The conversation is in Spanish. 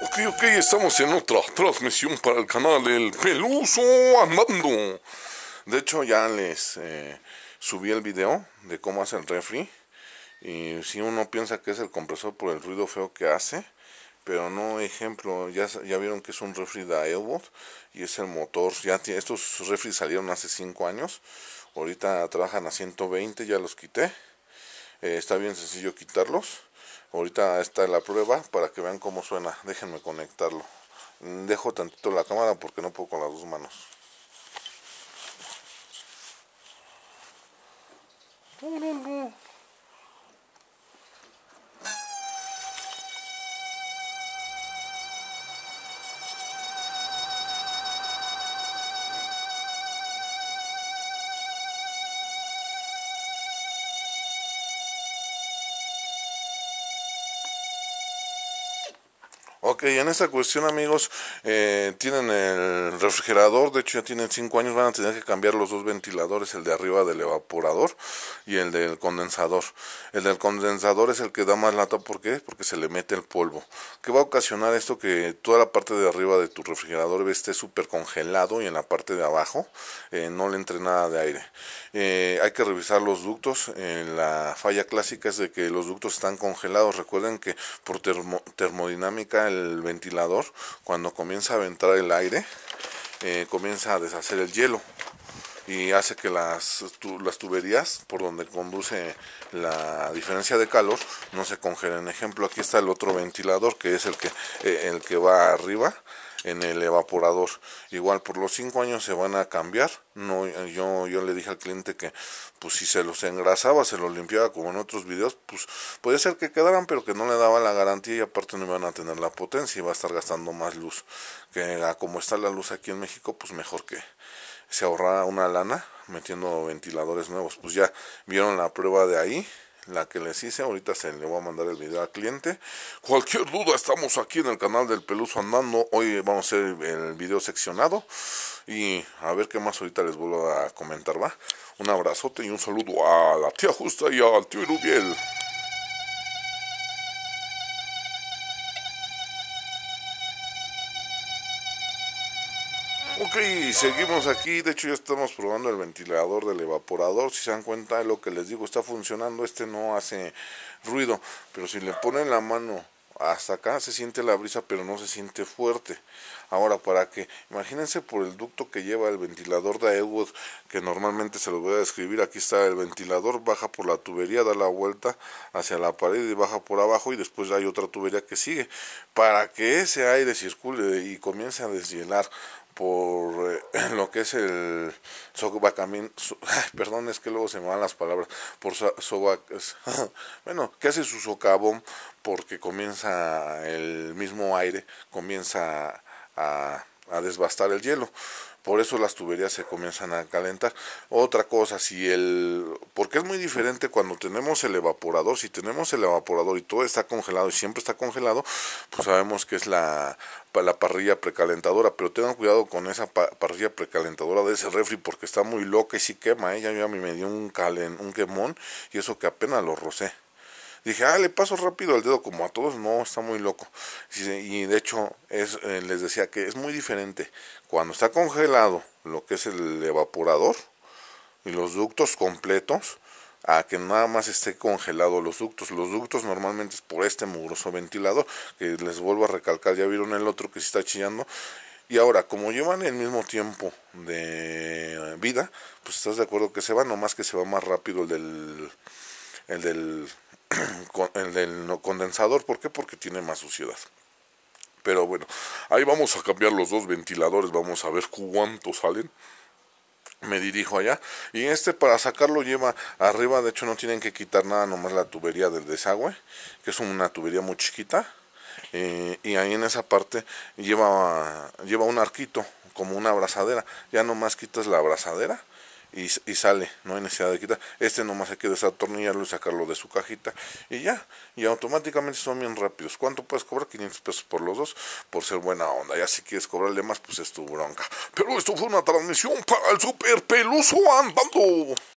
Ok, estamos en otra transmisión para el canal El Peluso Andando. De hecho, ya les subí el video de cómo hace el refri. Y si uno piensa que es el compresor por el ruido feo que hace, pero no, ejemplo, ya vieron que es un refri de Aelbot y es el motor. Estos refris salieron hace 5 años. Ahorita trabajan a 120, ya los quité. Está bien sencillo quitarlos. Ahorita está la prueba para que vean cómo suena. Déjenme conectarlo. Dejo tantito la cámara porque no puedo con las dos manos. Ok, en esta cuestión, amigos, tienen el refrigerador. De hecho ya tienen 5 años, van a tener que cambiar los dos ventiladores, el de arriba del evaporador y el del condensador. El del condensador es el que da más lata. ¿Por qué? Porque se le mete el polvo. ¿Qué va a ocasionar esto? Que toda la parte de arriba de tu refrigerador esté súper congelado y en la parte de abajo no le entre nada de aire. Hay que revisar los ductos. La falla clásica es de que los ductos están congelados. Recuerden que por termodinámica el ventilador, cuando comienza a entrar el aire, comienza a deshacer el hielo y hace que las tuberías por donde conduce la diferencia de calor no se congelen. Ejemplo, aquí está el otro ventilador, que es el que va arriba en el evaporador. Igual por los 5 años se van a cambiar. No, yo le dije al cliente que pues si se los engrasaba, se los limpiaba como en otros videos, pues podía ser que quedaran, pero que no le daba la garantía y aparte no iban a tener la potencia y va a estar gastando más luz. Que como está la luz aquí en México, pues mejor que se ahorrara una lana metiendo ventiladores nuevos. Pues ya vieron la prueba de ahí, la que les hice. Ahorita se le voy a mandar el video al cliente. Cualquier duda, estamos aquí en el canal del Peluso Andando. Hoy vamos a hacer el video seccionado y a ver qué más ahorita les vuelvo a comentar, ¿va? Un abrazote y un saludo a la tía Justa y al tío Irubiel. Ok, seguimos aquí. De hecho ya estamos probando el ventilador del evaporador. Si se dan cuenta de lo que les digo, está funcionando. Este no hace ruido, pero si le ponen la mano hasta acá se siente la brisa, pero no se siente fuerte. Ahora, para que imagínense por el ducto que lleva el ventilador de Aelbot, que normalmente se los voy a describir. Aquí está el ventilador, baja por la tubería, da la vuelta hacia la pared y baja por abajo, y después hay otra tubería que sigue. Para que ese aire circule y comience a deshielar por lo que es el perdón, es que luego se me van las palabras, bueno, que hace su socavón, porque comienza el mismo aire, comienza a desbastar el hielo. Por eso las tuberías se comienzan a calentar. Otra cosa, porque es muy diferente cuando tenemos el evaporador. Si tenemos el evaporador y todo está congelado y siempre está congelado, pues sabemos que es la parrilla precalentadora. Pero tengan cuidado con esa parrilla precalentadora de ese refri, porque está muy loca y sí quema. Ya me dio un quemón, y eso que apenas lo rocé. Dije, le paso rápido el dedo como a todos. No, está muy loco. Y de hecho, les decía que es muy diferente cuando está congelado lo que es el evaporador y los ductos completos, a que nada más esté congelado los ductos. Los ductos normalmente es por este mugroso ventilador, que les vuelvo a recalcar. Ya vieron el otro que sí está chillando. Y ahora, como llevan el mismo tiempo de vida, pues estás de acuerdo que se va, nomás que se va más rápido el del condensador. ¿Por qué? Porque tiene más suciedad. Pero bueno, ahí vamos a cambiar los dos ventiladores, vamos a ver cuántos salen. Me dirijo allá, y para sacarlo lleva arriba. De hecho no tienen que quitar nada, nomás la tubería del desagüe, que es una tubería muy chiquita, y ahí en esa parte lleva un arquito, como una abrazadera. Ya nomás quitas la abrazadera y sale, no hay necesidad de quitar. Nomás hay que desatornillarlo y sacarlo de su cajita y ya, y automáticamente son bien rápidos. ¿Cuánto puedes cobrar? 500 pesos por los dos, por ser buena onda. Ya si quieres cobrarle más, pues es tu bronca. Pero esto fue una transmisión para el Super Peluso Andando.